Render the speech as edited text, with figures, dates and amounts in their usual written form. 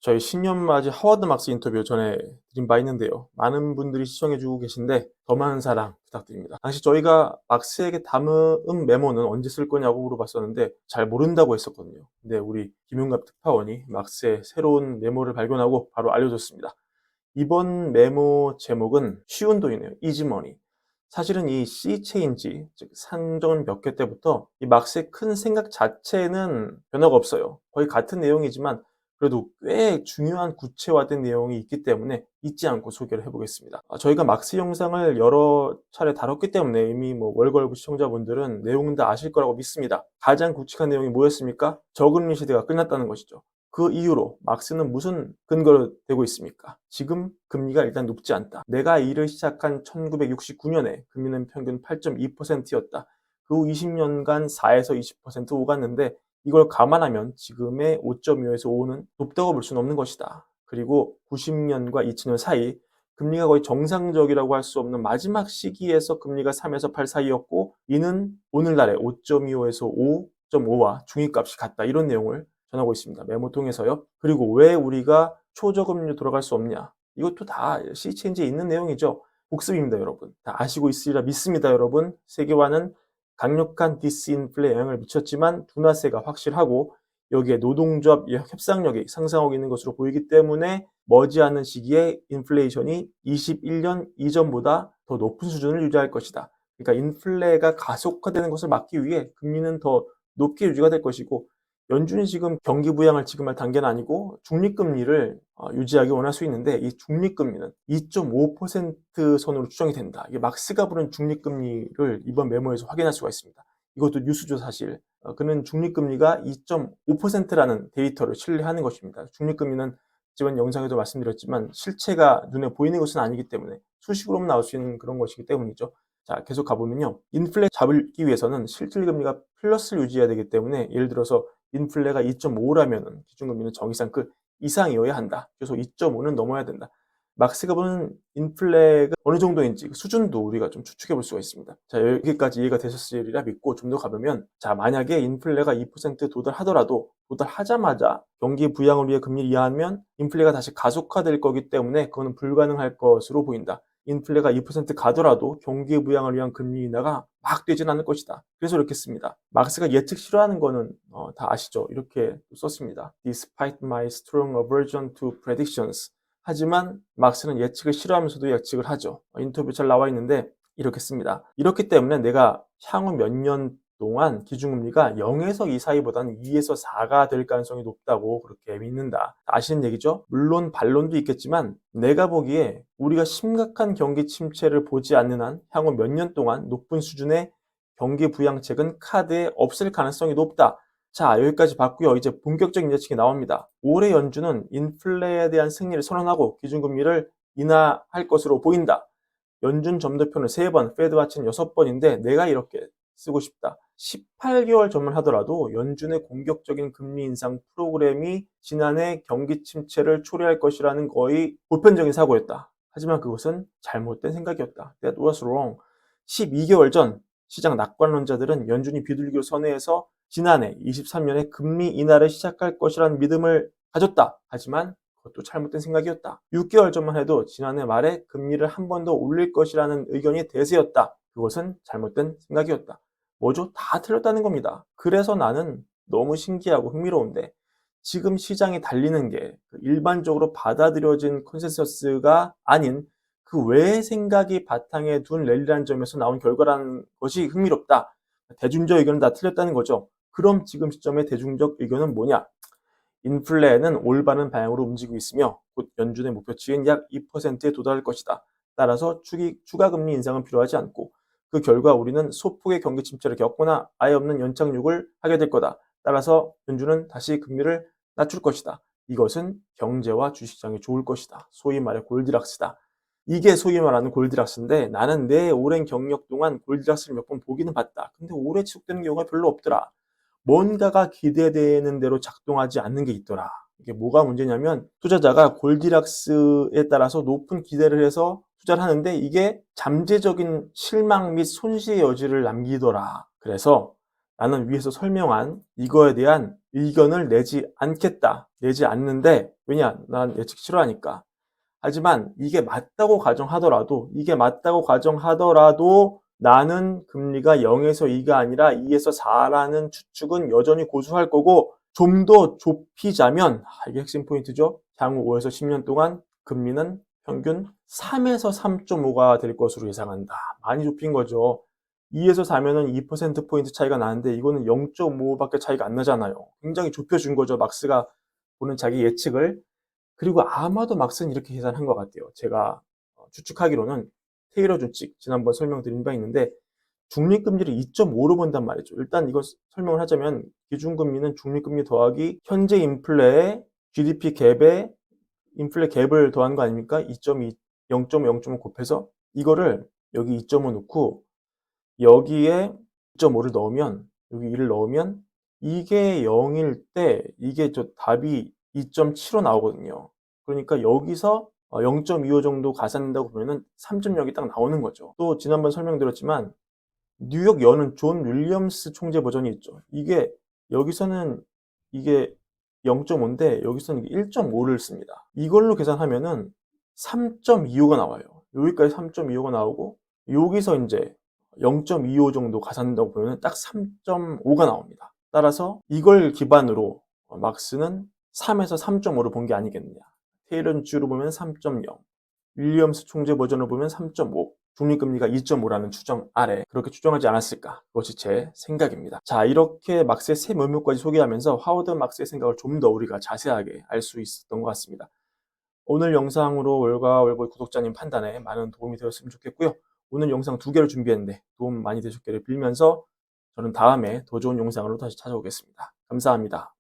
저희 신년맞이 하워드 막스 인터뷰 전에 드린 바 있는데요. 많은 분들이 시청해주고 계신데 더 많은 사랑 부탁드립니다. 당시 저희가 막스에게 담은 메모는 언제 쓸 거냐고 물어봤었는데 잘 모른다고 했었거든요. 근데 우리 김용갑 특파원이 막스의 새로운 메모를 발견하고 바로 알려줬습니다. 이번 메모 제목은 쉬운 돈이네요. 이지머니. 사실은 이 C 체인지, 즉 상점 몇 개 때부터 이 막스의 큰 생각 자체는 변화가 없어요. 거의 같은 내용이지만 그래도 꽤 중요한 구체화된 내용이 있기 때문에 잊지 않고 소개를 해보겠습니다. 저희가 막스 영상을 여러 차례 다뤘기 때문에 이미 월걸부 시청자분들은 내용은 다 아실 거라고 믿습니다. 가장 굵직한 내용이 뭐였습니까? 저금리 시대가 끝났다는 것이죠. 그 이후로 막스는 무슨 근거로 되고 있습니까? 지금 금리가 일단 높지 않다. 내가 일을 시작한 1969년에 금리는 평균 8.2%였다. 그 후 20년간 4에서 20% 오갔는데 이걸 감안하면 지금의 5.25에서 5는 높다고 볼 수는 없는 것이다. 그리고 90년과 2000년 사이 금리가 거의 정상적이라고 할 수 없는 마지막 시기에서 금리가 3에서 8 사이였고 이는 오늘날의 5.25에서 5.5와 중위값이 같다. 이런 내용을 전하고 있습니다. 메모 통해서요. 그리고 왜 우리가 초저금리로 돌아갈 수 없냐? 이것도 다 C체인지에 있는 내용이죠. 복습입니다, 여러분. 다 아시고 있으리라 믿습니다, 여러분. 세계화는 강력한 디스인플레 영향을 미쳤지만 둔화세가 확실하고 여기에 노동조합 협상력이 상승하고 있는 것으로 보이기 때문에 머지않은 시기에 인플레이션이 21년 이전보다 더 높은 수준을 유지할 것이다. 그러니까 인플레가 가속화되는 것을 막기 위해 금리는 더 높게 유지가 될 것이고 연준이 지금 경기 부양을 지금 할 단계는 아니고 중립금리를 유지하기 원할 수 있는데 이 중립금리는 2.5% 선으로 추정이 된다. 이게 막스가 부른 중립금리를 이번 메모에서 확인할 수가 있습니다. 이것도 뉴스죠 사실. 그는 중립금리가 2.5%라는 데이터를 신뢰하는 것입니다. 중립금리는 지난 영상에도 말씀드렸지만 실체가 눈에 보이는 것은 아니기 때문에 수식으로만 나올 수 있는 그런 것이기 때문이죠. 자, 계속 가보면요. 인플레 잡기 위해서는 실질금리가 플러스를 유지해야 되기 때문에 예를 들어서 인플레가 2.5라면은 기준금리는 정의상 그 이상이어야 한다. 그래서 2.5는 넘어야 된다. 막스가 보는 인플레가 어느 정도인지 그 수준도 우리가 좀 추측해 볼 수가 있습니다. 자, 여기까지 이해가 되셨으리라 믿고 좀 더 가보면 자, 만약에 인플레가 2% 도달하더라도 도달하자마자 경기 부양을 위해 금리를 이하하면 인플레가 다시 가속화될 거기 때문에 그거는 불가능할 것으로 보인다. 인플레가 2% 가더라도 경기 부양을 위한 금리 인하가 막 되진 않을 것이다. 그래서 이렇게 씁니다. 막스가 예측 싫어하는 거는 다 아시죠? 이렇게 썼습니다. Despite my strong aversion to predictions. 하지만 막스는 예측을 싫어하면서도 예측을 하죠. 인터뷰 잘 나와 있는데 이렇게 씁니다. 이렇기 때문에 내가 향후 몇 년 동안 기준금리가 0에서 2 사이보다는 2에서 4가 될 가능성이 높다고 그렇게 믿는다. 아시는 얘기죠? 물론 반론도 있겠지만 내가 보기에 우리가 심각한 경기 침체를 보지 않는 한 향후 몇 년 동안 높은 수준의 경기 부양책은 카드에 없을 가능성이 높다. 자, 여기까지 봤고요. 이제 본격적인 예측이 나옵니다. 올해 연준은 인플레에 대한 승리를 선언하고 기준금리를 인하할 것으로 보인다. 연준 점도표는 3번, 페드와치는 6번인데 내가 이렇게 쓰고 싶다. 18개월 전만 하더라도 연준의 공격적인 금리 인상 프로그램이 지난해 경기 침체를 초래할 것이라는 거의 보편적인 사고였다. 하지만 그것은 잘못된 생각이었다. That was wrong. 12개월 전 시장 낙관론자들은 연준이 비둘기로 선회해서 지난해 23년에 금리 인하를 시작할 것이라는 믿음을 가졌다. 하지만 그것도 잘못된 생각이었다. 6개월 전만 해도 지난해 말에 금리를 한 번 더 올릴 것이라는 의견이 대세였다. 그것은 잘못된 생각이었다. 뭐죠? 다 틀렸다는 겁니다. 그래서 나는 너무 신기하고 흥미로운데 지금 시장이 달리는 게 일반적으로 받아들여진 컨센서스가 아닌 그 외의 생각이 바탕에 둔 랠리라는 점에서 나온 결과라는 것이 흥미롭다. 대중적 의견은 다 틀렸다는 거죠. 그럼 지금 시점의 대중적 의견은 뭐냐? 인플레는 올바른 방향으로 움직이고 있으며 곧 연준의 목표치인 약 2%에 도달할 것이다. 따라서 추가 금리 인상은 필요하지 않고 그 결과 우리는 소폭의 경기 침체를 겪거나 아예 없는 연착륙을 하게 될 거다. 따라서 연준은 다시 금리를 낮출 것이다. 이것은 경제와 주식시장에 좋을 것이다. 소위 말해 골디락스다. 이게 소위 말하는 골디락스인데 나는 내 오랜 경력 동안 골디락스를 몇 번 보기는 봤다. 근데 오래 지속되는 경우가 별로 없더라. 뭔가가 기대되는 대로 작동하지 않는 게 있더라. 이게 뭐가 문제냐면 투자자가 골디락스에 따라서 높은 기대를 해서 투자를 하는데 이게 잠재적인 실망 및 손실의 여지를 남기더라. 그래서 나는 위에서 설명한 이거에 대한 의견을 내지 않겠다. 내지 않는데, 왜냐? 난 예측 싫어하니까. 하지만 이게 맞다고 가정하더라도 나는 금리가 0에서 2가 아니라 2에서 4라는 추측은 여전히 고수할 거고, 좀 더 좁히자면, 이게 핵심 포인트죠. 향후 5에서 10년 동안 금리는 평균 3에서 3.5가 될 것으로 예상한다. 많이 좁힌 거죠. 2에서 4면은 2%포인트 차이가 나는데 이거는 0.5밖에 차이가 안 나잖아요. 굉장히 좁혀준 거죠. 막스가 보는 자기 예측을. 그리고 아마도 막스는 이렇게 계산한 것 같아요. 제가 추측하기로는 테일러 주칙, 지난번 설명드린 바 있는데 중립금리를 2.5로 본단 말이죠. 일단 이거 설명을 하자면 기준금리는 중립금리 더하기 현재 인플레의 GDP 갭에 인플레 갭을 더한 거 아닙니까? 2.2, 0.5, 0.5 곱해서 이거를 여기 2.5 넣고 여기에 2.5를 넣으면 여기 1을 넣으면 이게 0일 때 이게 저 답이 2.75 나오거든요. 그러니까 여기서 0.25 정도 가산된다고 보면은 3.0이 딱 나오는 거죠. 또 지난번 설명드렸지만 뉴욕 여는 존 윌리엄스 총재 버전이 있죠. 이게 여기서는 이게 0.5인데 여기서는 1.5를 씁니다. 이걸로 계산하면은 3.25가 나와요. 여기까지 3.25가 나오고 여기서 이제 0.25 정도 가산된다고 보면 딱 3.5가 나옵니다. 따라서 이걸 기반으로 막스는 3에서 3.5를 본 게 아니겠느냐. 테일러 주로 보면 3.0, 윌리엄스 총재 버전을 보면 3.5, 중립금리가 2.5라는 추정 아래 그렇게 추정하지 않았을까. 그것이 제 생각입니다. 자, 이렇게 막스의 세 면목까지 소개하면서 하워드 막스의 생각을 좀 더 우리가 자세하게 알 수 있었던 것 같습니다. 오늘 영상으로 월가월보 구독자님 판단에 많은 도움이 되었으면 좋겠고요. 오늘 영상 2개를 준비했는데 도움 많이 되셨기를 빌면서 저는 다음에 더 좋은 영상으로 다시 찾아오겠습니다. 감사합니다.